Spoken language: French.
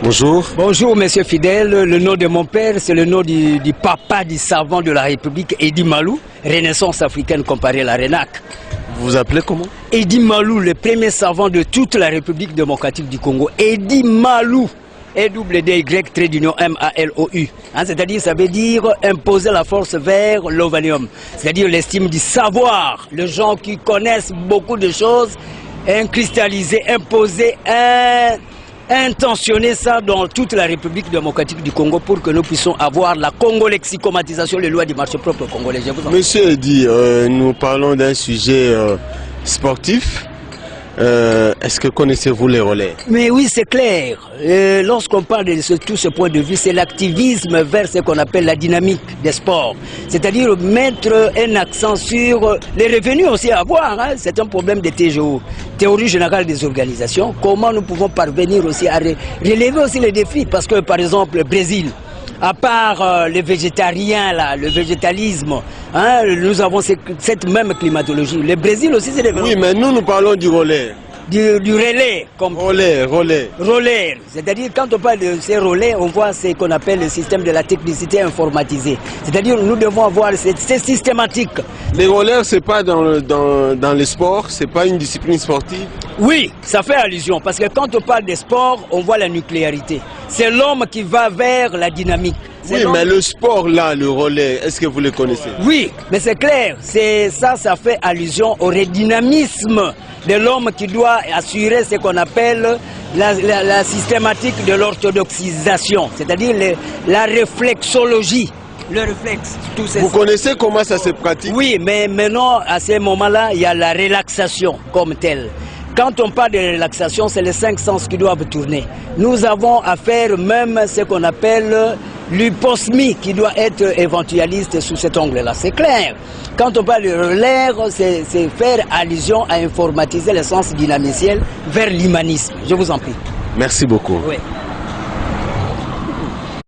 Bonjour. Bonjour, monsieur Fidèle. Le nom de mon père, c'est le nom du papa du savant de la République, Edi Malou, Renaissance africaine comparée à la RENAC. Vous vous appelez comment? Edi Malou, le premier savant de toute la République démocratique du Congo. Edi Malou. E-double-D-Y-M-A-L-O-U. C'est-à-dire, ça veut dire imposer la force vers l'ovanium. C'est-à-dire l'estime du savoir. Les gens qui connaissent beaucoup de choses, cristalliser, imposer, intentionner ça dans toute la République démocratique du Congo pour que nous puissions avoir la congo-lexicomatisation, les lois du marché propre congolais. Monsieur Edi, nous parlons d'un sujet sportif. Est-ce que connaissez-vous les relais? Mais oui, c'est clair. Lorsqu'on parle de tout ce point de vue, c'est l'activisme vers ce qu'on appelle la dynamique des sports. C'est-à-dire mettre un accent sur les revenus aussi à avoir. C'est un problème de TGO, théorie générale des organisations. Comment nous pouvons parvenir aussi à relever aussi les défis? Parce que par exemple, le Brésil, à part les végétariens, là, le végétalisme, nous avons cette même climatologie. Le Brésil aussi, c'est des... Oui, mais nous parlons du relais. Du relais. Comme relais. Relais. C'est-à-dire, quand on parle de ces relais, on voit ce qu'on appelle le système de la technicité informatisée. C'est-à-dire, nous devons avoir c'est systématique. Les relais, c'est pas dans le sport, c'est pas une discipline sportive? Oui, ça fait allusion, parce que quand on parle de sport, on voit la nucléarité. C'est l'homme qui va vers la dynamique. Oui, mais le sport là, le relais, est-ce que vous le connaissez? Oui, mais c'est clair, ça fait allusion au redynamisme de l'homme qui doit assurer ce qu'on appelle la systématique de l'orthodoxisation, c'est-à-dire la réflexologie. Le réflexe, tout ça. Vous connaissez comment ça se pratique? Oui, mais maintenant, à ce moment-là, il y a la relaxation comme telle. Quand on parle de relaxation, c'est les 5 sens qui doivent tourner. Nous avons à faire même ce qu'on appelle l'hyposmie qui doit être éventualiste sous cet angle-là. C'est clair. Quand on parle de relais, c'est faire allusion à informatiser le sens dynamiciel vers l'humanisme. Je vous en prie. Merci beaucoup. Oui.